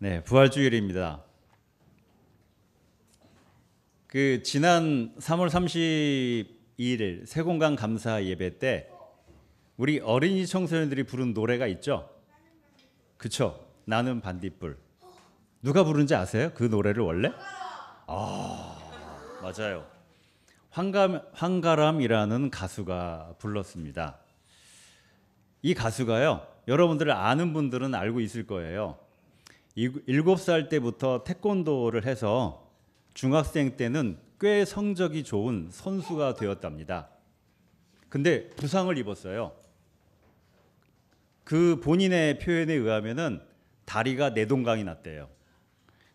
네, 부활주일입니다. 지난 3월 32일 세공간 감사 예배 때 우리 어린이 청소년들이 부른 노래가 있죠? 그쵸? 나는 반딧불. 누가 부른지 아세요? 그 노래를 원래? 맞아요. 황가람이라는 가수가 불렀습니다. 이 가수가요, 여러분들 아는 분들은 알고 있을 거예요. 7살 때부터 태권도를 해서 중학생 때는 꽤 성적이 좋은 선수가 되었답니다. 근데 부상을 입었어요. 그 본인의 표현에 의하면은 다리가 내동강이 났대요.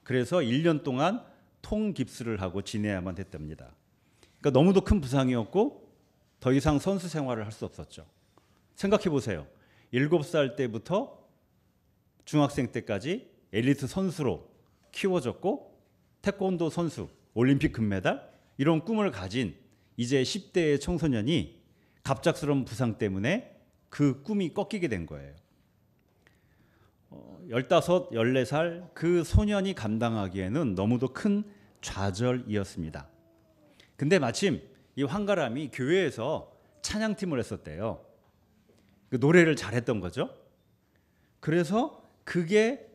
그래서 1년 동안 통깁스를 하고 지내야만 했답니다. 그러니까 너무도 큰 부상이었고 더 이상 선수 생활을 할 수 없었죠. 생각해 보세요. 7살 때부터 중학생 때까지 엘리트 선수로 키워졌고 태권도 선수, 올림픽 금메달 이런 꿈을 가진 이제 10대의 청소년이 갑작스러운 부상 때문에 그 꿈이 꺾이게 된 거예요. 15, 14살 그 소년이 감당하기에는 너무도 큰 좌절이었습니다. 근데 마침 이 황가람이 교회에서 찬양팀을 했었대요. 그 노래를 잘했던 거죠. 그래서 그게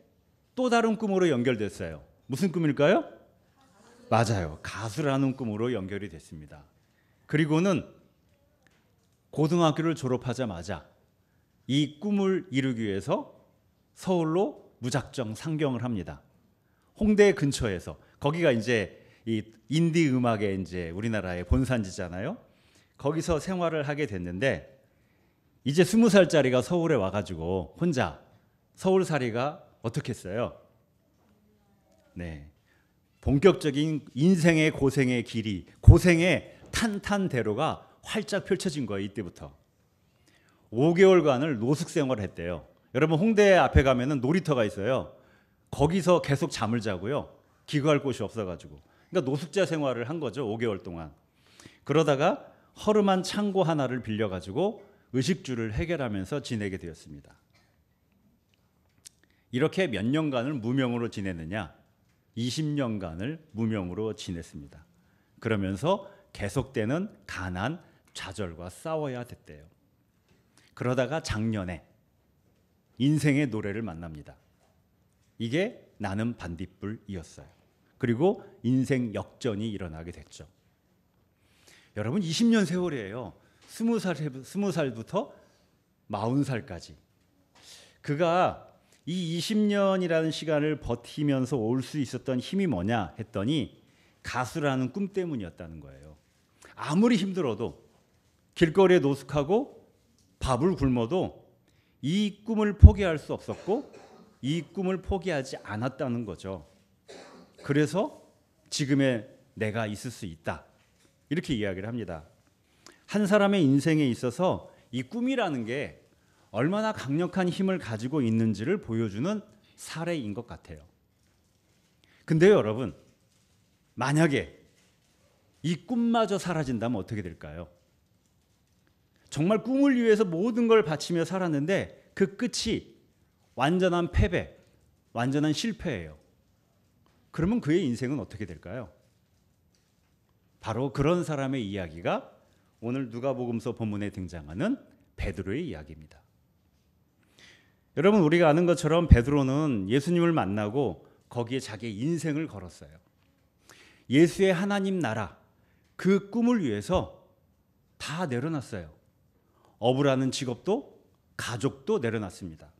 또 다른 꿈으로 연결됐어요. 무슨 꿈일까요? 맞아요. 가수라는 꿈으로 연결이 됐습니다. 그리고는 고등학교를 졸업하자마자 이 꿈을 이루기 위해서 서울로 무작정 상경을 합니다. 홍대 근처에서 거기가 이제 이 인디 음악의 이제 우리나라의 본산지잖아요. 거기서 생활을 하게 됐는데 이제 20살짜리가 서울에 와가지고 혼자 서울살이가 어떻겠어요? 네, 본격적인 인생의 고생의 길이, 고생의 탄탄대로가 활짝 펼쳐진 거예요. 이때부터 5개월간을 노숙 생활을 했대요. 여러분 홍대 앞에 가면은 놀이터가 있어요. 거기서 계속 잠을 자고요. 기거할 곳이 없어가지고. 그러니까 노숙자 생활을 한 거죠. 5개월 동안. 그러다가 허름한 창고 하나를 빌려가지고 의식주를 해결하면서 지내게 되었습니다. 이렇게 몇 년간을 무명으로 지냈느냐? 20년간을 무명으로 지냈습니다. 그러면서 계속되는 가난, 좌절과 싸워야 됐대요. 그러다가 작년에 인생의 노래를 만납니다. 이게 나는 반딧불이었어요. 그리고 인생 역전이 일어나게 됐죠. 여러분 20년 세월이에요. 20살부터 40살까지. 그가 이 20년이라는 시간을 버티면서 올 수 있었던 힘이 뭐냐 했더니 가수라는 꿈 때문이었다는 거예요. 아무리 힘들어도 길거리에 노숙하고 밥을 굶어도 이 꿈을 포기할 수 없었고 이 꿈을 포기하지 않았다는 거죠. 그래서 지금의 내가 있을 수 있다. 이렇게 이야기를 합니다. 한 사람의 인생에 있어서 이 꿈이라는 게 얼마나 강력한 힘을 가지고 있는지를 보여주는 사례인 것 같아요. 근데요, 여러분, 만약에 이 꿈마저 사라진다면 어떻게 될까요? 정말 꿈을 위해서 모든 걸 바치며 살았는데 그 끝이 완전한 패배, 완전한 실패예요. 그러면 그의 인생은 어떻게 될까요? 바로 그런 사람의 이야기가 오늘 누가복음서 본문에 등장하는 베드로의 이야기입니다. 여러분, 우리가 아는 것처럼 베드로는 예수님을 만나고 거기에 자기의 인생을 걸었어요. 예수의 하나님 나라, 그 꿈을 위해서 다 내려놨어요. 어부라는 직업도 가족도 내려놨습니다.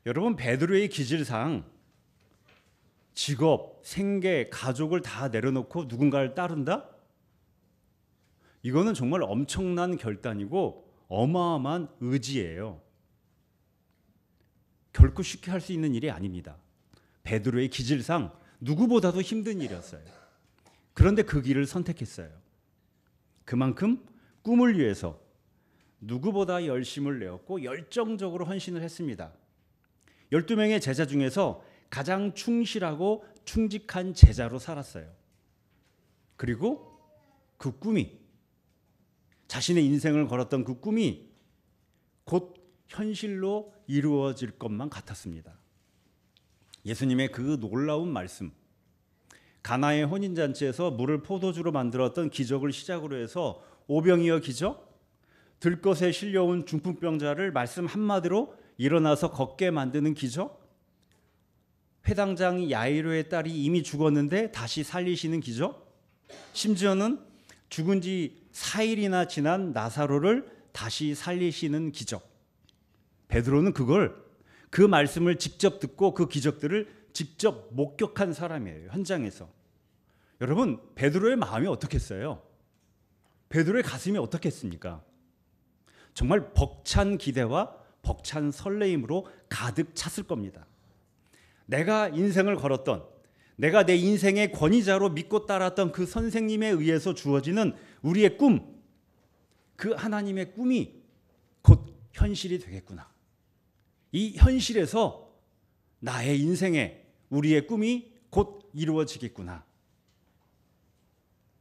여러분, 베드로의 기질상 직업, 생계, 가족을 다 내려놓고 누군가를 따른다? 이거는 정말 엄청난 결단이고 어마어마한 의지예요. 결코 쉽게 할 수 있는 일이 아닙니다. 베드로의 기질상 누구보다도 힘든 일이었어요. 그런데 그 길을 선택했어요. 그만큼 꿈을 위해서 누구보다 열심을 내었고 열정적으로 헌신을 했습니다. 12명의 제자 중에서 가장 충실하고 충직한 제자로 살았어요. 그리고 그 꿈이, 자신의 인생을 걸었던 그 꿈이 곧 현실로 이루어질 것만 같았습니다. 예수님의 그 놀라운 말씀, 가나의 혼인잔치에서 물을 포도주로 만들었던 기적을 시작으로 해서 오병이어 기적, 들것에 실려온 중풍병자를 말씀 한마디로 일어나서 걷게 만드는 기적, 회당장 야이로의 딸이 이미 죽었는데 다시 살리시는 기적, 심지어는 죽은 지 4일이나 지난 나사로를 다시 살리시는 기적. 베드로는 그 말씀을 직접 듣고 그 기적들을 직접 목격한 사람이에요. 현장에서. 여러분, 베드로의 마음이 어떻겠어요? 베드로의 가슴이 어떻겠습니까? 정말 벅찬 기대와 벅찬 설레임으로 가득 찼을 겁니다. 내가 인생을 걸었던, 내가 내 인생의 권위자로 믿고 따랐던 그 선생님에 의해서 주어지는 우리의 꿈, 그 하나님의 꿈이 곧 현실이 되겠구나. 이 현실에서 나의 인생에 우리의 꿈이 곧 이루어지겠구나.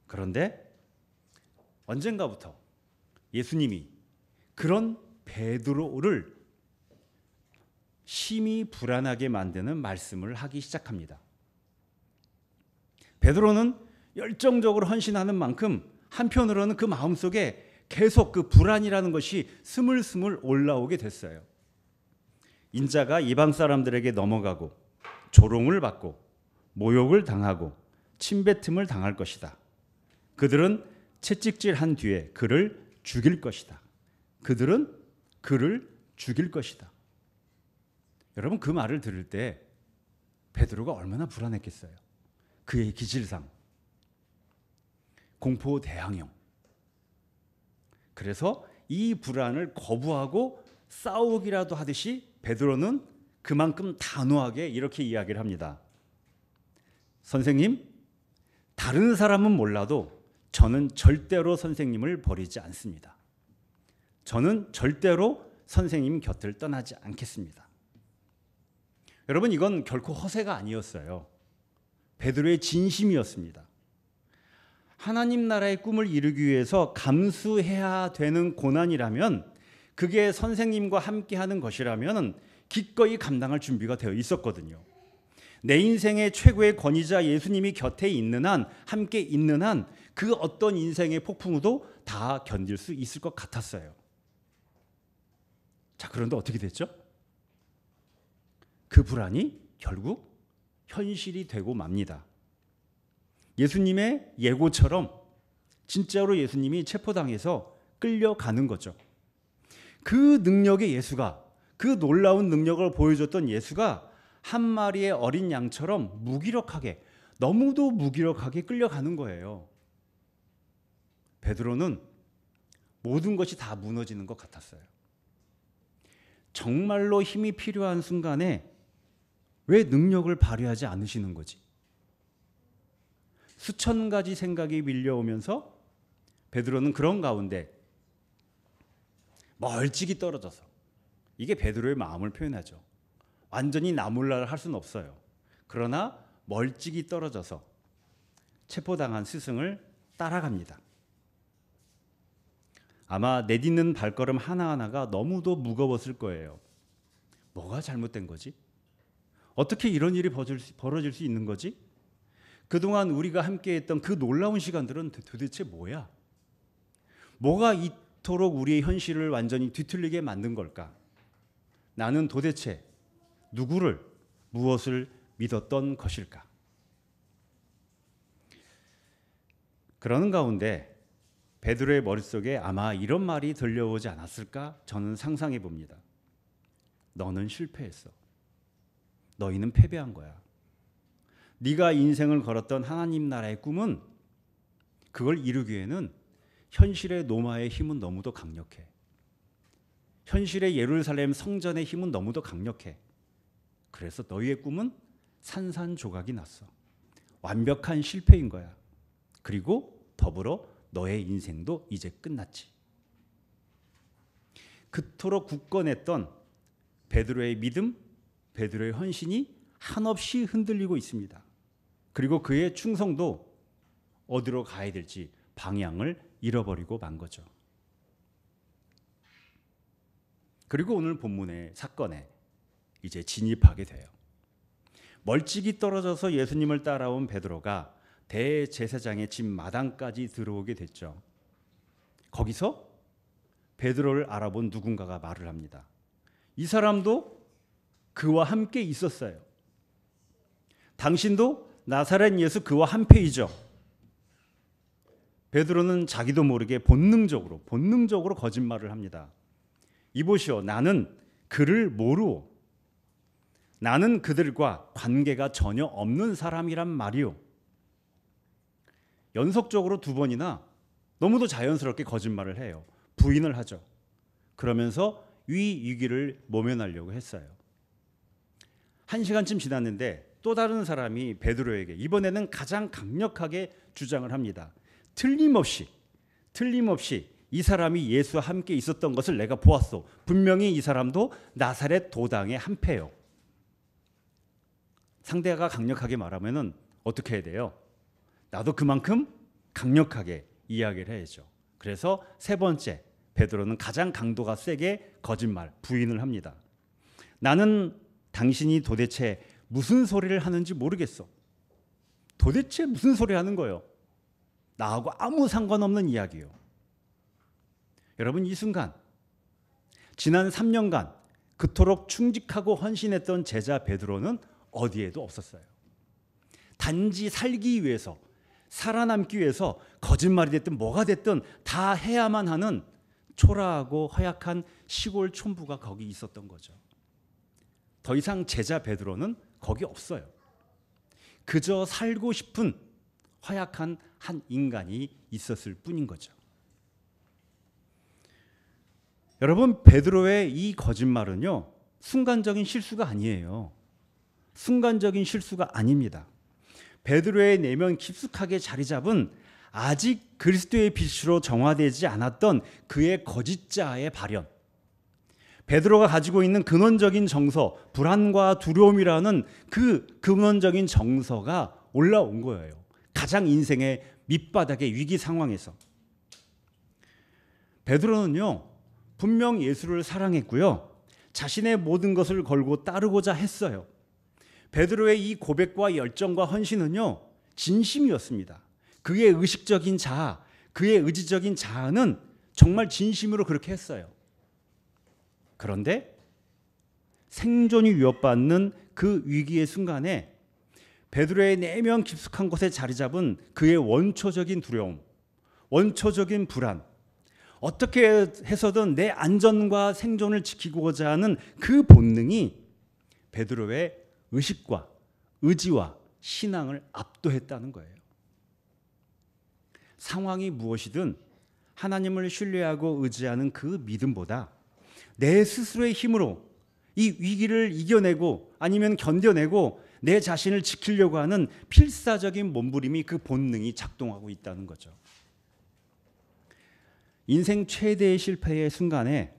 그런데 언젠가부터 예수님이 그런 베드로를 심히 불안하게 만드는 말씀을 하기 시작합니다. 베드로는 열정적으로 헌신하는 만큼 한편으로는 그 마음속에 계속 그 불안이라는 것이 스물스물 올라오게 됐어요. 인자가 이방 사람들에게 넘어가고 조롱을 받고 모욕을 당하고 침뱉음을 당할 것이다. 그들은 채찍질한 뒤에 그를 죽일 것이다. 그들은 그를 죽일 것이다. 여러분, 그 말을 들을 때 베드로가 얼마나 불안했겠어요. 그의 기질상 공포 대항형. 그래서 이 불안을 거부하고 싸우기라도 하듯이 베드로는 그만큼 단호하게 이렇게 이야기를 합니다. 선생님, 다른 사람은 몰라도 저는 절대로 선생님을 버리지 않습니다. 저는 절대로 선생님 곁을 떠나지 않겠습니다. 여러분, 이건 결코 허세가 아니었어요. 베드로의 진심이었습니다. 하나님 나라의 꿈을 이루기 위해서 감수해야 되는 고난이라면, 그게 선생님과 함께하는 것이라면 기꺼이 감당할 준비가 되어 있었거든요. 내 인생의 최고의 권위자 예수님이 곁에 있는 한, 함께 있는 한, 그 어떤 인생의 폭풍우도 다 견딜 수 있을 것 같았어요. 자, 그런데 어떻게 됐죠? 그 불안이 결국 현실이 되고 맙니다. 예수님의 예고처럼 진짜로 예수님이 체포당해서 끌려가는 거죠. 그 능력의 예수가, 그 놀라운 능력을 보여줬던 예수가 한 마리의 어린 양처럼 무기력하게, 너무도 무기력하게 끌려가는 거예요. 베드로는 모든 것이 다 무너지는 것 같았어요. 정말로 힘이 필요한 순간에 왜 능력을 발휘하지 않으시는 거지? 수천 가지 생각이 밀려오면서 베드로는 그런 가운데 멀찍이 떨어져서, 이게 베드로의 마음을 표현하죠. 완전히 나몰라를 할 수는 없어요. 그러나 멀찍이 떨어져서 체포당한 스승을 따라갑니다. 아마 내딛는 발걸음 하나하나가 너무도 무거웠을 거예요. 뭐가 잘못된 거지? 어떻게 이런 일이 벌어질 수 있는 거지? 그동안 우리가 함께했던 그 놀라운 시간들은 도대체 뭐야? 뭐가 이토록 우리의 현실을 완전히 뒤틀리게 만든 걸까? 나는 도대체 누구를, 무엇을 믿었던 것일까? 그러는 가운데 베드로의 머릿속에 아마 이런 말이 들려오지 않았을까? 저는 상상해 봅니다. 너는 실패했어. 너희는 패배한 거야. 네가 인생을 걸었던 하나님 나라의 꿈은, 그걸 이루기에는 현실의 노마의 힘은 너무도 강력해. 현실의 예루살렘 성전의 힘은 너무도 강력해. 그래서 너희의 꿈은 산산조각이 났어. 완벽한 실패인 거야. 그리고 더불어 너의 인생도 이제 끝났지. 그토록 굳건했던 베드로의 믿음, 베드로의 헌신이 한없이 흔들리고 있습니다. 그리고 그의 충성도 어디로 가야 될지 방향을 잃어버리고 만 거죠. 그리고 오늘 본문의 사건에 이제 진입하게 돼요. 멀찍이 떨어져서 예수님을 따라온 베드로가 대제사장의 집 마당까지 들어오게 됐죠. 거기서 베드로를 알아본 누군가가 말을 합니다. 이 사람도 그와 함께 있었어요. 당신도 나사렛 예수 그와 한패이죠. 베드로는 자기도 모르게 본능적으로 거짓말을 합니다. 이보시오, 나는 그를 모르오. 나는 그들과 관계가 전혀 없는 사람이란 말이오. 연속적으로 2번이나 너무도 자연스럽게 거짓말을 해요. 부인을 하죠. 그러면서 위기를 모면하려고 했어요. 1시간쯤 지났는데 또 다른 사람이 베드로에게 이번에는 가장 강력하게 주장을 합니다. 틀림없이 이 사람이 예수와 함께 있었던 것을 내가 보았소. 분명히 이 사람도 나사렛 도당의 한패요. 상대가 강력하게 말하면은 어떻게 해야 돼요? 나도 그만큼 강력하게 이야기를 해야죠. 그래서 3번째, 베드로는 가장 강도가 세게 거짓말, 부인을 합니다. 나는 당신이 도대체 무슨 소리를 하는지 모르겠어. 도대체 무슨 소리 하는 거예요? 나하고 아무 상관없는 이야기예요. 여러분, 이 순간 지난 3년간 그토록 충직하고 헌신했던 제자 베드로는 어디에도 없었어요. 단지 살기 위해서, 살아남기 위해서 거짓말이 됐든 뭐가 됐든 다 해야만 하는 초라하고 허약한 시골 촌부가 거기 있었던 거죠. 더 이상 제자 베드로는 거기 없어요. 그저 살고 싶은 허약한 한 인간이 있었을 뿐인 거죠. 여러분, 베드로의 이 거짓말은요, 순간적인 실수가 아니에요. 순간적인 실수가 아닙니다. 베드로의 내면 깊숙하게 자리 잡은 아직 그리스도의 빛으로 정화되지 않았던 그의 거짓자의 발현. 베드로가 가지고 있는 근원적인 정서, 불안과 두려움이라는 그 근원적인 정서가 올라온 거예요. 가장 인생의 밑바닥의 위기 상황에서. 베드로는요, 분명 예수를 사랑했고요, 자신의 모든 것을 걸고 따르고자 했어요. 베드로의 이 고백과 열정과 헌신은요, 진심이었습니다. 그의 의식적인 자아, 그의 의지적인 자아는 정말 진심으로 그렇게 했어요. 그런데 생존이 위협받는 그 위기의 순간에 베드로의 내면 깊숙한 곳에 자리 잡은 그의 원초적인 두려움, 원초적인 불안, 어떻게 해서든 내 안전과 생존을 지키고자 하는 그 본능이 베드로의 의식과 의지와 신앙을 압도했다는 거예요. 상황이 무엇이든 하나님을 신뢰하고 의지하는 그 믿음보다 내 스스로의 힘으로 이 위기를 이겨내고 아니면 견뎌내고 내 자신을 지키려고 하는 필사적인 몸부림이, 그 본능이 작동하고 있다는 거죠. 인생 최대의 실패의 순간에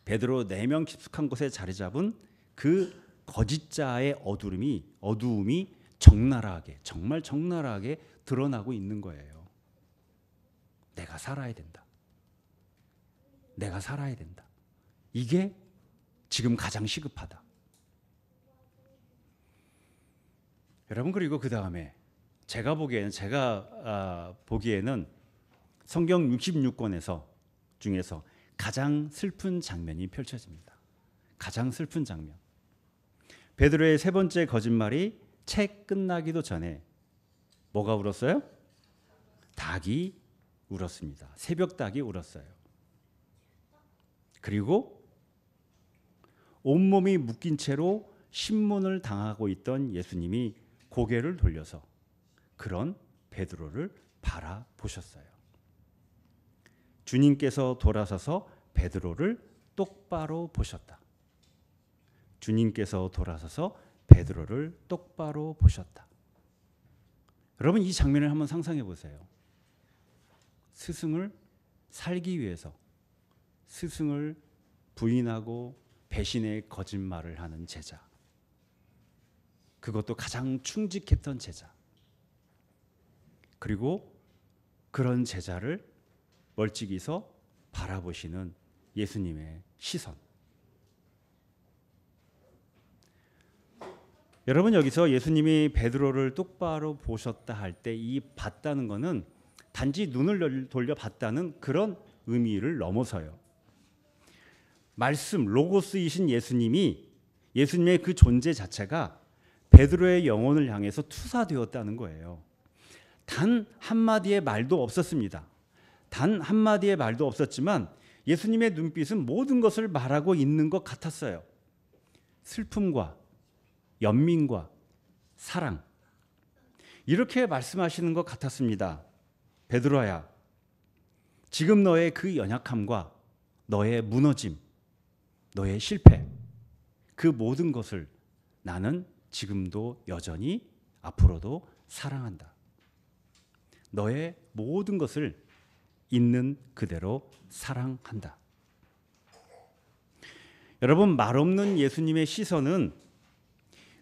베드로 내면 깊숙한 곳에 자리 잡은 그 거짓자의 어두움이 적나라하게, 정말 적나라하게 드러나고 있는 거예요. 내가 살아야 된다. 내가 살아야 된다. 이게 지금 가장 시급하다. 여러분, 그리고 그 다음에 제가 보기에는 성경 66권에서 중에서 가장 슬픈 장면이 펼쳐집니다. 가장 슬픈 장면. 베드로의 3번째 거짓말이 책 끝나기도 전에 뭐가 울었어요? 닭이 울었습니다. 새벽 닭이 울었어요. 그리고 온몸이 묶인 채로 신문을 당하고 있던 예수님이 고개를 돌려서 그런 베드로를 바라보셨어요. 주님께서 돌아서서 베드로를 똑바로 보셨다. 주님께서 돌아서서 베드로를 똑바로 보셨다. 여러분, 이 장면을 한번 상상해 보세요. 스승을 살기 위해서 스승을 부인하고 배신의 거짓말을 하는 제자. 그것도 가장 충직했던 제자. 그리고 그런 제자를 멀찍이서 바라보시는 예수님의 시선. 여러분, 여기서 예수님이 베드로를 똑바로 보셨다 할 때 이 봤다는 것은 단지 눈을 돌려 봤다는 그런 의미를 넘어서요. 말씀 로고스이신 예수님의 그 존재 자체가 베드로의 영혼을 향해서 투사되었다는 거예요. 단 한마디의 말도 없었습니다. 단 한마디의 말도 없었지만 예수님의 눈빛은 모든 것을 말하고 있는 것 같았어요. 슬픔과 연민과 사랑, 이렇게 말씀하시는 것 같았습니다. 베드로야, 지금 너의 그 연약함과 너의 무너짐, 너의 실패, 그 모든 것을 나는 지금도 여전히 앞으로도 사랑한다. 너의 모든 것을 있는 그대로 사랑한다. 여러분, 말없는 예수님의 시선은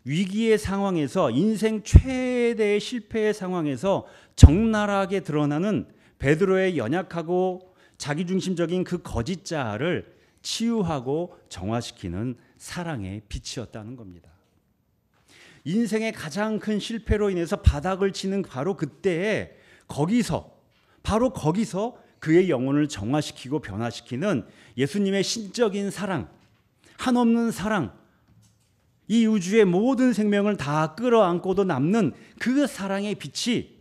위기의 상황에서, 인생 최대의 실패의 상황에서 적나라하게 드러나는 베드로의 연약하고 자기중심적인 그 거짓 자아를 치유하고 정화시키는 사랑의 빛이었다는 겁니다. 인생의 가장 큰 실패로 인해서 바닥을 치는 바로 그때에 바로 거기서 그의 영혼을 정화시키고 변화시키는 예수님의 신적인 사랑, 한없는 사랑, 이 우주의 모든 생명을 다 끌어안고도 남는 그 사랑의 빛이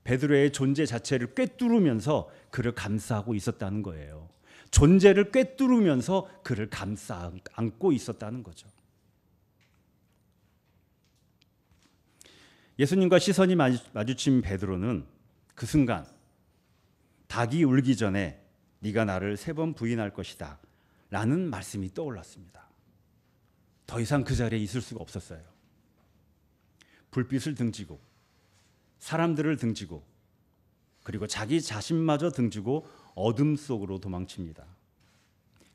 베드로의 존재 자체를 꿰뚫으면서 그를 감싸고 있었다는 거예요. 존재를 꿰뚫으면서 그를 감싸 안고 있었다는 거죠. 예수님과 시선이 마주친 베드로는 그 순간 닭이 울기 전에 네가 나를 3번 부인할 것이다 라는 말씀이 떠올랐습니다. 더 이상 그 자리에 있을 수가 없었어요. 불빛을 등지고 사람들을 등지고 그리고 자기 자신마저 등지고 어둠 속으로 도망칩니다.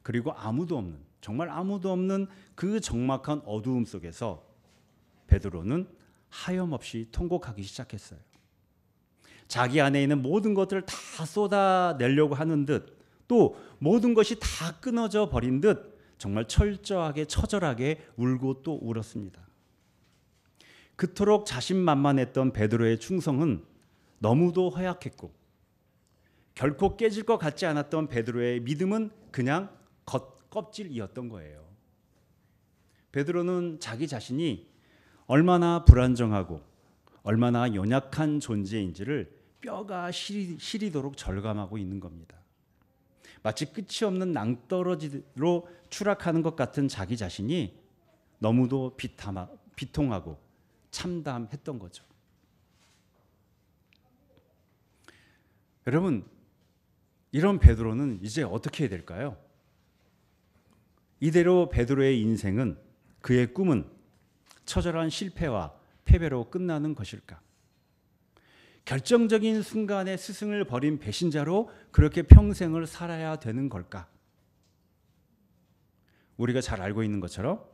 그리고 정말 아무도 없는 그 적막한 어두움 속에서 베드로는 하염없이 통곡하기 시작했어요. 자기 안에 있는 모든 것들을 다 쏟아내려고 하는 듯, 또 모든 것이 다 끊어져 버린 듯 정말 철저하게 처절하게 울고 또 울었습니다. 그토록 자신만만했던 베드로의 충성은 너무도 허약했고 결코 깨질 것 같지 않았던 베드로의 믿음은 그냥 껍질이었던 거예요. 베드로는 자기 자신이 얼마나 불안정하고 얼마나 연약한 존재인지를 뼈가 시리도록 절감하고 있는 겁니다. 마치 끝이 없는 낭떠러지로 추락하는 것 같은 자기 자신이 너무도 비통하고 참담했던 거죠. 여러분, 이런 베드로는 이제 어떻게 해야 될까요? 이대로 베드로의 인생은, 그의 꿈은 처절한 실패와 패배로 끝나는 것일까? 결정적인 순간에 스승을 버린 배신자로 그렇게 평생을 살아야 되는 걸까? 우리가 잘 알고 있는 것처럼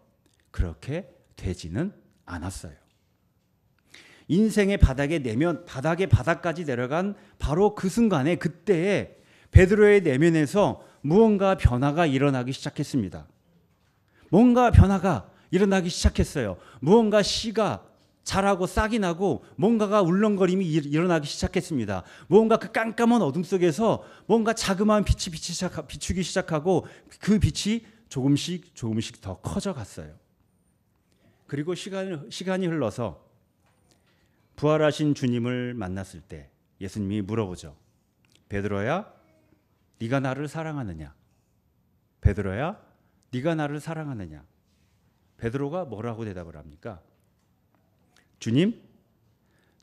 그렇게 되지는 않았어요. 인생의 바닥까지 내려간 바로 그 순간에, 그때에 베드로의 내면에서 무언가 변화가 일어나기 시작했습니다. 뭔가 변화가 일어나기 시작했어요. 무언가 씨가 자라고 싹이 나고 뭔가가 울렁거림이 일어나기 시작했습니다. 무언가 그 깜깜한 어둠 속에서 뭔가 자그마한 빛이 비추기 시작하고 그 빛이 조금씩 더 커져갔어요. 그리고 시간이 흘러서 부활하신 주님을 만났을 때 예수님이 물어보죠. 베드로야, 네가 나를 사랑하느냐? 베드로야, 네가 나를 사랑하느냐? 베드로가 뭐라고 대답을 합니까?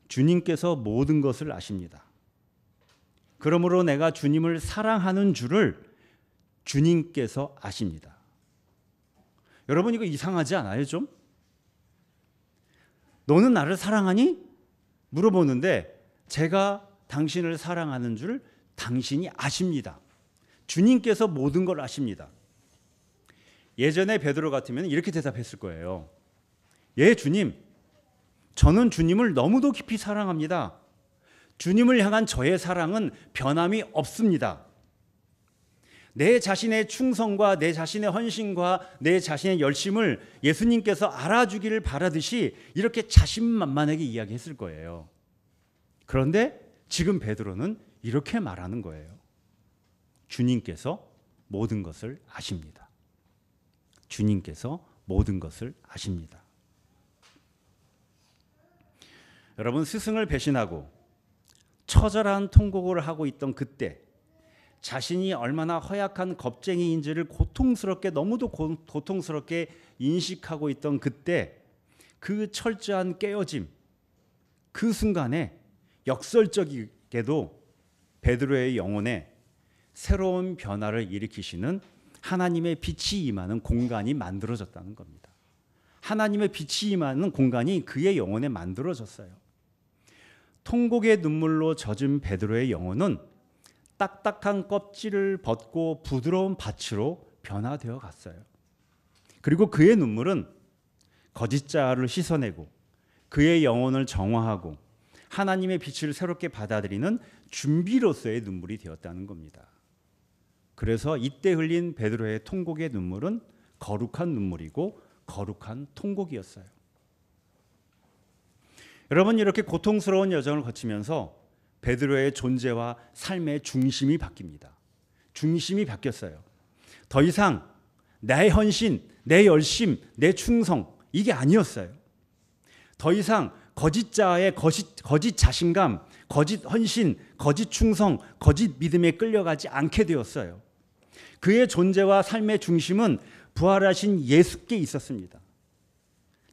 주님께서 모든 것을 아십니다. 그러므로 내가 주님을 사랑하는 줄을 주님께서 아십니다. 여러분, 이거 이상하지 않아요, 좀? 너는 나를 사랑하니? 물어보는데 제가 당신을 사랑하는 줄 당신이 아십니다. 주님께서 모든 걸 아십니다. 예전에 베드로 같으면 이렇게 대답했을 거예요. 예, 주님. 저는 주님을 너무도 깊이 사랑합니다. 주님을 향한 저의 사랑은 변함이 없습니다. 내 자신의 충성과 내 자신의 헌신과 내 자신의 열심을 예수님께서 알아주기를 바라듯이 이렇게 자신만만하게 이야기했을 거예요. 그런데 지금 베드로는 이렇게 말하는 거예요. 주님께서 모든 것을 아십니다. 주님께서 모든 것을 아십니다. 여러분, 스승을 배신하고 처절한 통곡을 하고 있던 그때 자신이 얼마나 허약한 겁쟁이인지를 너무도 고통스럽게 인식하고 있던 그때 그 철저한 깨어짐, 그 순간에 역설적이게도 베드로의 영혼에 새로운 변화를 일으키시는 하나님의 빛이 임하는 공간이 만들어졌다는 겁니다. 하나님의 빛이 임하는 공간이 그의 영혼에 만들어졌어요. 통곡의 눈물로 젖은 베드로의 영혼은 딱딱한 껍질을 벗고 부드러운 밭으로 변화되어 갔어요. 그리고 그의 눈물은 거짓자를 씻어내고 그의 영혼을 정화하고 하나님의 빛을 새롭게 받아들이는 준비로서의 눈물이 되었다는 겁니다. 그래서 이때 흘린 베드로의 통곡의 눈물은 거룩한 눈물이고 거룩한 통곡이었어요. 여러분, 이렇게 고통스러운 여정을 거치면서 베드로의 존재와 삶의 중심이 바뀝니다. 중심이 바뀌었어요. 더 이상 내 헌신, 내 열심, 내 충성 이게 아니었어요. 더 이상 거짓자의 거짓 자신감, 거짓 헌신, 거짓 충성, 거짓 믿음에 끌려가지 않게 되었어요. 그의 존재와 삶의 중심은 부활하신 예수께 있었습니다.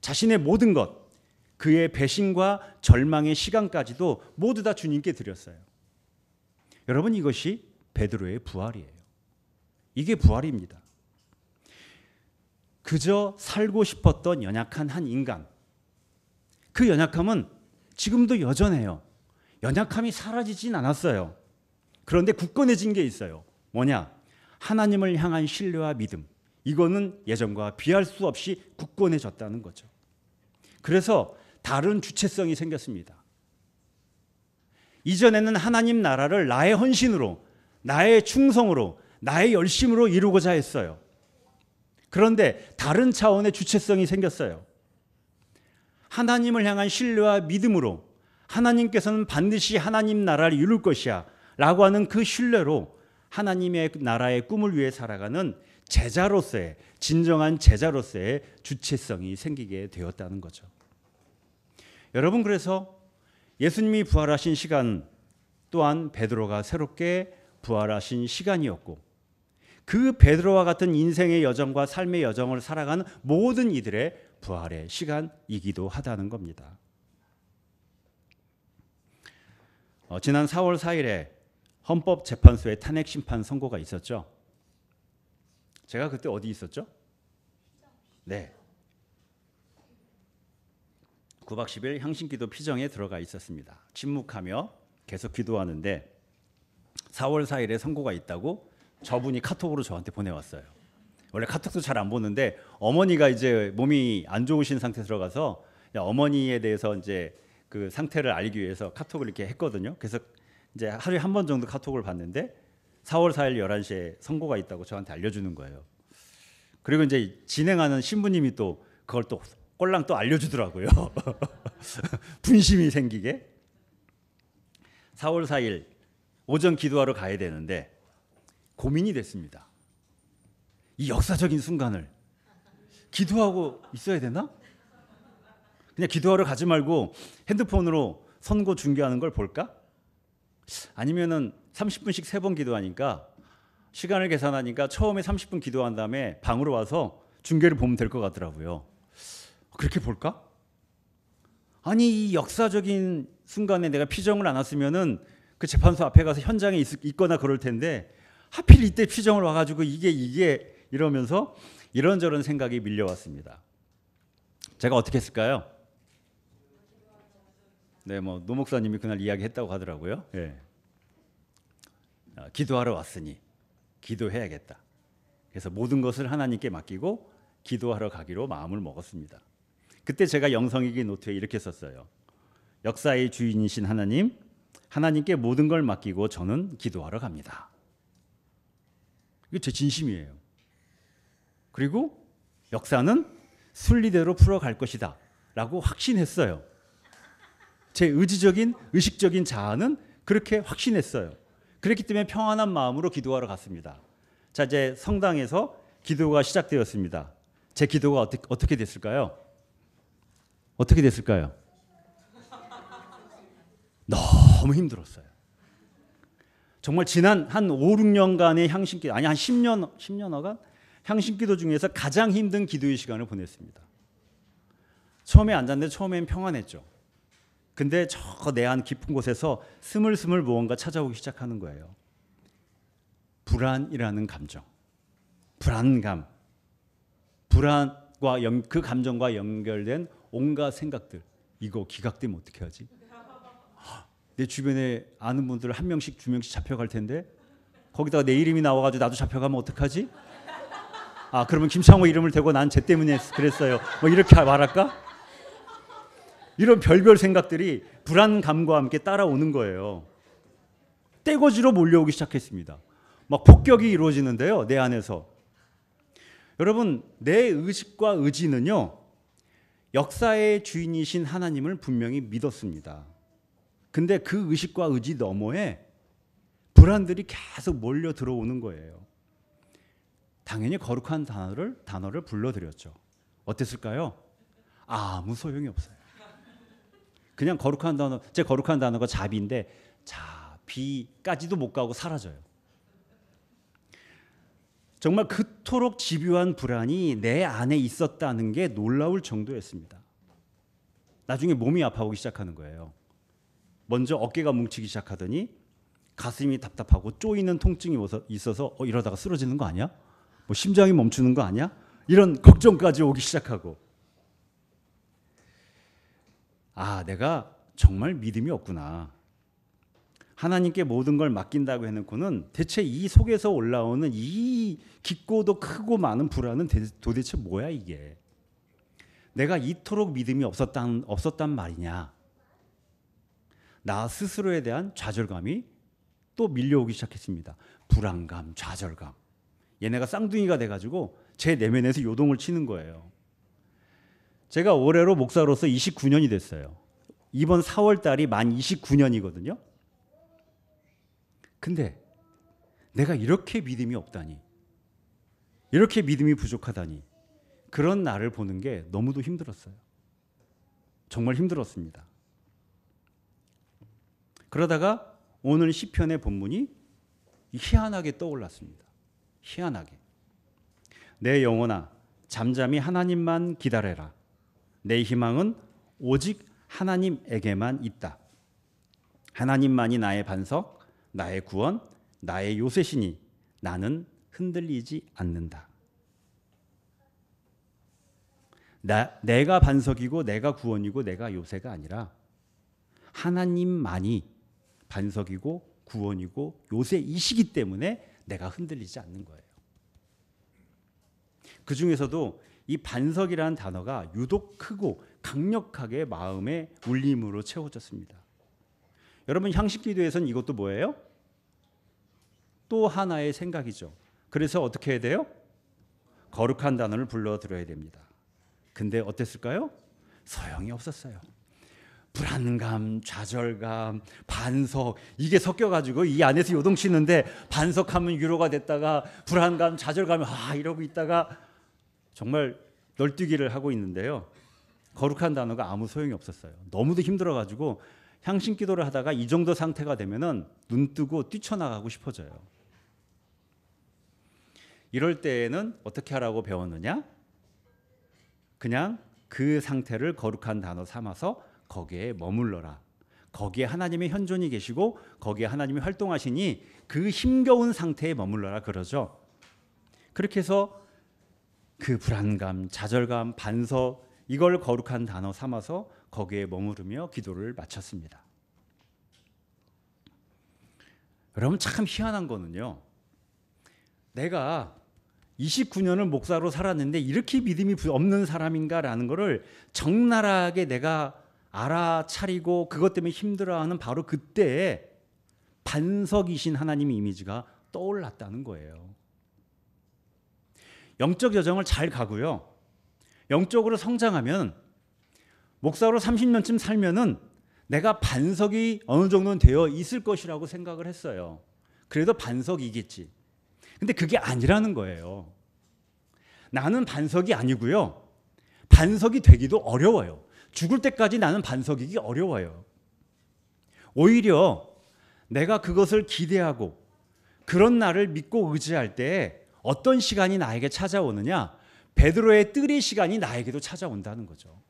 자신의 모든 것, 그의 배신과 절망의 시간까지도 모두 다 주님께 드렸어요. 여러분, 이것이 베드로의 부활이에요. 이게 부활입니다. 그저 살고 싶었던 연약한 한 인간. 그 연약함은 지금도 여전해요. 연약함이 사라지진 않았어요. 그런데 굳건해진 게 있어요. 뭐냐? 하나님을 향한 신뢰와 믿음. 이거는 예전과 비할 수 없이 굳건해졌다는 거죠. 그래서 다른 주체성이 생겼습니다. 이전에는 하나님 나라를 나의 헌신으로, 나의 충성으로, 나의 열심으로 이루고자 했어요. 그런데 다른 차원의 주체성이 생겼어요. 하나님을 향한 신뢰와 믿음으로 하나님께서는 반드시 하나님 나라를 이룰 것이야 라고 하는 그 신뢰로 하나님의 나라의 꿈을 위해 살아가는 제자로서의, 진정한 제자로서의 주체성이 생기게 되었다는 거죠. 여러분, 그래서 예수님이 부활하신 시간 또한 베드로가 새롭게 부활하신 시간이었고 그 베드로와 같은 인생의 여정과 삶의 여정을 살아가는 모든 이들의 부활의 시간이기도 하다는 겁니다. 지난 4월 4일에 헌법재판소의 탄핵 심판 선고가 있었죠. 제가 그때 어디 있었죠? 네. 9박 10일 향신기도 피정에 들어가 있었습니다. 침묵하며 계속 기도하는데 4월 4일에 선고가 있다고 저분이 카톡으로 저한테 보내왔어요. 원래 카톡도 잘 안 보는데 어머니가 이제 몸이 안 좋으신 상태 들어가서 어머니에 대해서 이제 그 상태를 알기 위해서 카톡을 이렇게 했거든요. 그래서 이제 하루에 한 번 정도 카톡을 봤는데 4월 4일 11시에 선고가 있다고 저한테 알려주는 거예요. 그리고 이제 진행하는 신부님이 또 그걸 또 꼴랑 또 알려주더라고요. 분심이 생기게. 4월 4일 오전 기도하러 가야 되는데 고민이 됐습니다. 이 역사적인 순간을 기도하고 있어야 되나? 그냥 기도하러 가지 말고 핸드폰으로 선고 중계하는 걸 볼까? 아니면은 30분씩 3번 기도하니까 시간을 계산하니까 처음에 30분 기도한 다음에 방으로 와서 중계를 보면 될 것 같더라고요. 그렇게 볼까? 아니, 이 역사적인 순간에 내가 피정을 안 왔으면은 그 재판소 앞에 가서 현장에 있거나 그럴 텐데 하필 이때 피정을 와가지고 이게 이러면서 이런저런 생각이 밀려왔습니다. 제가 어떻게 했을까요? 네, 뭐 노 목사님이 그날 이야기했다고 하더라고요. 네. 기도하러 왔으니 기도해야겠다. 그래서 모든 것을 하나님께 맡기고 기도하러 가기로 마음을 먹었습니다. 그때 제가 영성일기 노트에 이렇게 썼어요. 역사의 주인이신 하나님, 하나님께 모든 걸 맡기고 저는 기도하러 갑니다. 이게 제 진심이에요. 그리고 역사는 순리대로 풀어갈 것이다 라고 확신했어요. 제 의식적인 자아는 그렇게 확신했어요. 그렇기 때문에 평안한 마음으로 기도하러 갔습니다. 자, 이제 성당에서 기도가 시작되었습니다. 제 기도가 어떻게 됐을까요? 어떻게 됐을까요? 너무 힘들었어요. 정말 지난 한 5, 6년간의 향신기도, 아니 한 10년여간 향신기도 중에서 가장 힘든 기도의 시간을 보냈습니다. 처음에 앉았는데 처음엔 평안했죠. 근데 저 내 안 깊은 곳에서 스물스물 무언가 찾아오기 시작하는 거예요. 불안이라는 감정, 불안감, 불안과 그 감정과 연결된 온갖 생각들. 이거 기각되면 어떻게 하지? 내 주변에 아는 분들 한 명씩 두 명씩 잡혀갈 텐데 거기다가 내 이름이 나와가지고 나도 잡혀가면 어떡하지? 아, 그러면 김창호 이름을 대고 난 쟤 때문에 그랬어요. 뭐 이렇게 말할까? 이런 별별 생각들이 불안감과 함께 따라오는 거예요. 떼거지로 몰려오기 시작했습니다. 막 폭격이 이루어지는데요, 내 안에서. 여러분, 내 의식과 의지는요, 역사의 주인이신 하나님을 분명히 믿었습니다. 근데 그 의식과 의지 너머에 불안들이 계속 몰려 들어오는 거예요. 당연히 거룩한 단어를 불러드렸죠. 어땠을까요? 아무 소용이 없어요. 그냥 거룩한 단어, 제 거룩한 단어가 자비인데 자비까지도 못 가고 사라져요. 정말 그토록 집요한 불안이 내 안에 있었다는 게 놀라울 정도였습니다. 나중에 몸이 아파오기 시작하는 거예요. 먼저 어깨가 뭉치기 시작하더니 가슴이 답답하고 쪼이는 통증이 있어서 이러다가 쓰러지는 거 아니야? 뭐 심장이 멈추는 거 아니야? 이런 걱정까지 오기 시작하고, 아, 내가 정말 믿음이 없구나. 하나님께 모든 걸 맡긴다고 해놓고는 대체 이 속에서 올라오는 이 깊고도 크고 많은 불안은 도대체 뭐야 이게? 내가 이토록 믿음이 없었단 말이냐? 나 스스로에 대한 좌절감이 또 밀려오기 시작했습니다. 불안감, 좌절감. 얘네가 쌍둥이가 돼가지고 제 내면에서 요동을 치는 거예요. 제가 올해로 목사로서 29년이 됐어요. 이번 4월 달이 만 29년이거든요. 근데 내가 이렇게 믿음이 없다니, 이렇게 믿음이 부족하다니, 그런 나를 보는 게 너무도 힘들었어요. 정말 힘들었습니다. 그러다가 오늘 시편의 본문이 희한하게 떠올랐습니다. 희한하게. 내 영혼아, 잠잠히 하나님만 기다려라. 내 희망은 오직 하나님에게만 있다. 하나님만이 나의 반석, 나의 구원, 나의 요새시니 나는 흔들리지 않는다. 내가 반석이고 내가 구원이고 내가 요새가 아니라 하나님만이 반석이고 구원이고 요새이시기 때문에 내가 흔들리지 않는 거예요. 그 중에서도 이 반석이라는 단어가 유독 크고 강력하게 마음의 울림으로 채워졌습니다. 여러분, 향식기도에서는 이것도 뭐예요? 또 하나의 생각이죠. 그래서 어떻게 해야 돼요? 거룩한 단어를 불러드려야 됩니다. 근데 어땠을까요? 소용이 없었어요. 불안감, 좌절감, 반석, 이게 섞여가지고 이 안에서 요동치는데, 반석하면 위로가 됐다가 불안감, 좌절감이 이러고 있다가 정말 널뛰기를 하고 있는데요. 거룩한 단어가 아무 소용이 없었어요. 너무도 힘들어가지고 향신기도를 하다가 이 정도 상태가 되면은 눈 뜨고 뛰쳐나가고 싶어져요. 이럴 때에는 어떻게 하라고 배웠느냐? 그냥 그 상태를 거룩한 단어 삼아서 거기에 머물러라. 거기에 하나님의 현존이 계시고 거기에 하나님이 활동하시니 그 힘겨운 상태에 머물러라 그러죠. 그렇게 해서 그 불안감, 좌절감, 반석, 이걸 거룩한 단어 삼아서 거기에 머무르며 기도를 마쳤습니다. 여러분, 참 희한한 거는요, 내가 29년을 목사로 살았는데 이렇게 믿음이 없는 사람인가라는 거를 적나라하게 내가 알아차리고 그것 때문에 힘들어하는 바로 그때에 반석이신 하나님의 이미지가 떠올랐다는 거예요. 영적 여정을 잘 가고요. 영적으로 성장하면 목사로 30년쯤 살면은 내가 반석이 어느 정도는 되어 있을 것이라고 생각을 했어요. 그래도 반석이겠지. 근데 그게 아니라는 거예요. 나는 반석이 아니고요. 반석이 되기도 어려워요. 죽을 때까지 나는 반석이기 어려워요. 오히려 내가 그것을 기대하고 그런 나를 믿고 의지할 때 어떤 시간이 나에게 찾아오느냐? 베드로의 뜰의 시간이 나에게도 찾아온다는 거죠.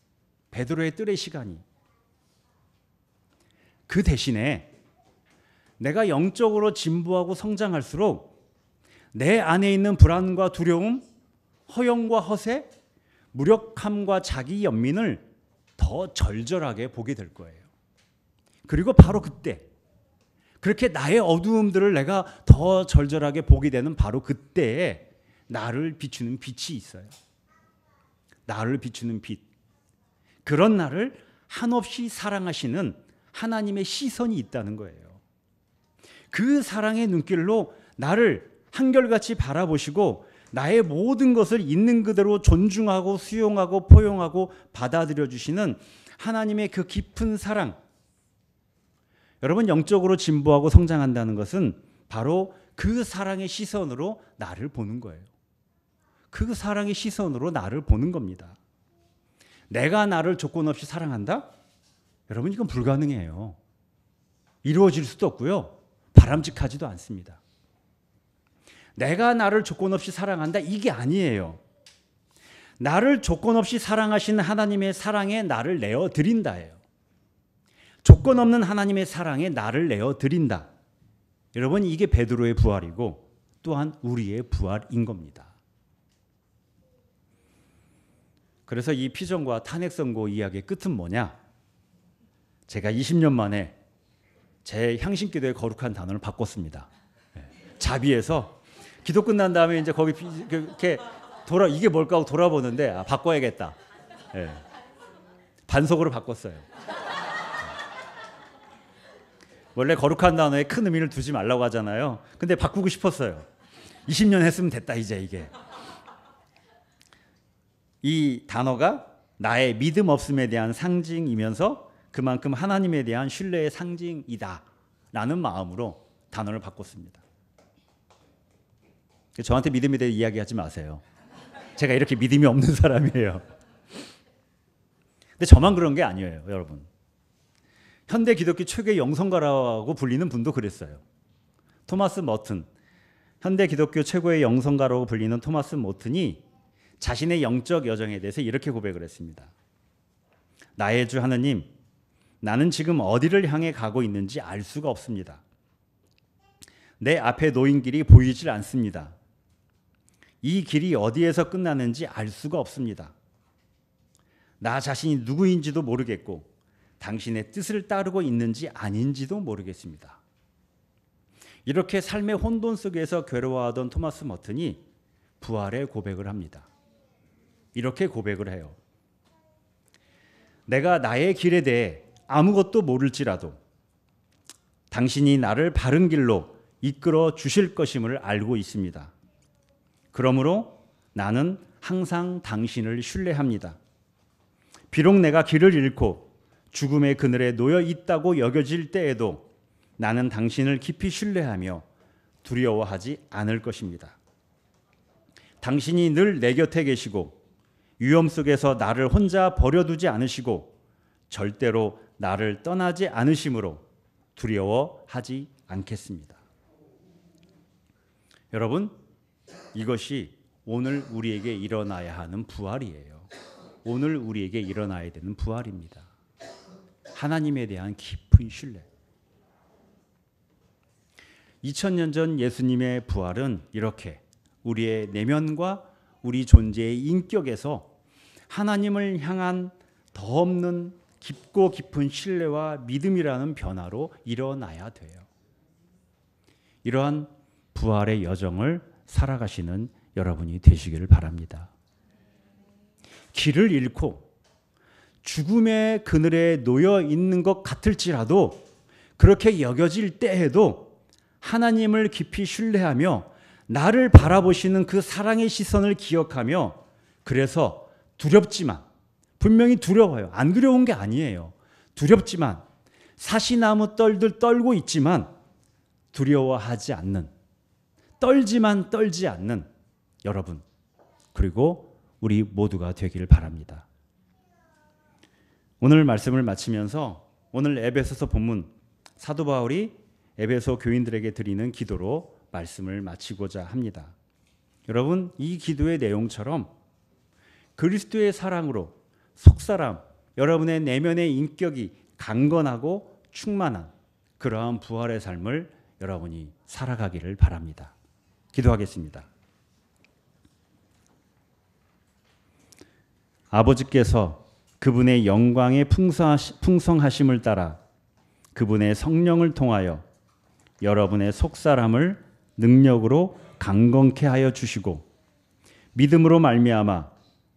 베드로의 뜰의 시간이. 그 대신에 내가 영적으로 진보하고 성장할수록 내 안에 있는 불안과 두려움, 허영과 허세, 무력함과 자기 연민을 더 절절하게 보게 될 거예요. 그리고 바로 그때, 그렇게 나의 어두움들을 내가 더 절절하게 보게 되는 바로 그때에 나를 비추는 빛이 있어요. 나를 비추는 빛. 그런 나를 한없이 사랑하시는 하나님의 시선이 있다는 거예요. 그 사랑의 눈길로 나를 한결같이 바라보시고 나의 모든 것을 있는 그대로 존중하고 수용하고 포용하고 받아들여 주시는 하나님의 그 깊은 사랑. 여러분, 영적으로 진보하고 성장한다는 것은 바로 그 사랑의 시선으로 나를 보는 거예요. 그 사랑의 시선으로 나를 보는 겁니다. 내가 나를 조건 없이 사랑한다? 여러분, 이건 불가능해요. 이루어질 수도 없고요. 바람직하지도 않습니다. 내가 나를 조건 없이 사랑한다? 이게 아니에요. 나를 조건 없이 사랑하시는 하나님의 사랑에 나를 내어드린다예요. 조건 없는 하나님의 사랑에 나를 내어드린다. 여러분, 이게 베드로의 부활이고 또한 우리의 부활인 겁니다. 그래서 이 피정과 탄핵선고 이야기의 끝은 뭐냐? 제가 20년 만에 제 향신기도의 거룩한 단어를 바꿨습니다. 자비에서 기도 끝난 다음에 이제 거기 이렇게 이게 뭘까 하고 돌아보는데 바꿔야겠다. 네. 반석으로 바꿨어요. 원래 거룩한 단어에 큰 의미를 두지 말라고 하잖아요. 근데 바꾸고 싶었어요. 20년 했으면 됐다 이제 이게. 이 단어가 나의 믿음 없음에 대한 상징이면서 그만큼 하나님에 대한 신뢰의 상징이다 라는 마음으로 단어를 바꿨습니다. 저한테 믿음에 대해 이야기하지 마세요. 제가 이렇게 믿음이 없는 사람이에요. 근데 저만 그런 게 아니에요, 여러분. 현대 기독교 최고의 영성가라고 불리는 분도 그랬어요. 토마스 머튼. 현대 기독교 최고의 영성가라고 불리는 토마스 머튼이 자신의 영적 여정에 대해서 이렇게 고백을 했습니다. 나의 주 하느님, 나는 지금 어디를 향해 가고 있는지 알 수가 없습니다. 내 앞에 놓인 길이 보이질 않습니다. 이 길이 어디에서 끝나는지 알 수가 없습니다. 나 자신이 누구인지도 모르겠고 당신의 뜻을 따르고 있는지 아닌지도 모르겠습니다. 이렇게 삶의 혼돈 속에서 괴로워하던 토마스 머튼이 부활의 고백을 합니다. 이렇게 고백을 해요. 내가 나의 길에 대해 아무것도 모를지라도 당신이 나를 바른 길로 이끌어 주실 것임을 알고 있습니다. 그러므로 나는 항상 당신을 신뢰합니다. 비록 내가 길을 잃고 죽음의 그늘에 놓여 있다고 여겨질 때에도 나는 당신을 깊이 신뢰하며 두려워하지 않을 것입니다. 당신이 늘 내 곁에 계시고 위험 속에서 나를 혼자 버려두지 않으시고 절대로 나를 떠나지 않으심으로 두려워하지 않겠습니다. 여러분, 이것이 오늘 우리에게 일어나야 하는 부활이에요. 오늘 우리에게 일어나야 되는 부활입니다. 하나님에 대한 깊은 신뢰. 2000년 전 예수님의 부활은 이렇게 우리의 내면과 우리 존재의 인격에서 하나님을 향한 더 없는 깊고 깊은 신뢰와 믿음이라는 변화로 일어나야 돼요. 이러한 부활의 여정을 살아가시는 여러분이 되시기를 바랍니다. 길을 잃고 죽음의 그늘에 놓여 있는 것 같을지라도 그렇게 여겨질 때에도 하나님을 깊이 신뢰하며 나를 바라보시는 그 사랑의 시선을 기억하며 그래서 두렵지만 분명히 두려워요. 안 두려운 게 아니에요. 두렵지만 사시나무 떨들 떨고 있지만 두려워하지 않는 떨지만 떨지 않는 여러분 그리고 우리 모두가 되기를 바랍니다. 오늘 말씀을 마치면서 오늘 에베소서 본문 사도 바울이 에베소 교인들에게 드리는 기도로 말씀을 마치고자 합니다. 여러분 이 기도의 내용처럼 그리스도의 사랑으로 속사람 여러분의 내면의 인격이 강건하고 충만한 그러한 부활의 삶을 여러분이 살아가기를 바랍니다. 기도하겠습니다. 아버지께서 그분의 영광의 풍성하심을 따라 그분의 성령을 통하여 여러분의 속사람을 능력으로 강건케 하여 주시고 믿음으로 말미암아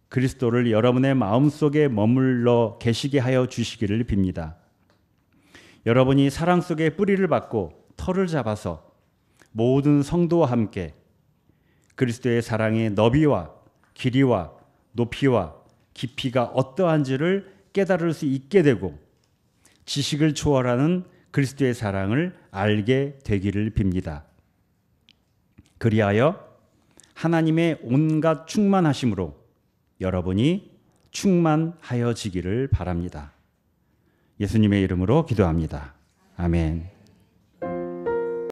그리스도를 여러분의 마음속에 머물러 계시게 하여 주시기를 빕니다. 여러분이 사랑 속에 뿌리를 받고 털을 잡아서 모든 성도와 함께 그리스도의 사랑의 너비와 길이와 높이와 깊이가 어떠한지를 깨달을 수 있게 되고 지식을 초월하는 그리스도의 사랑을 알게 되기를 빕니다. 그리하여 하나님의 온갖 충만하심으로 여러분이 충만하여지기를 바랍니다. 예수님의 이름으로 기도합니다. 아멘.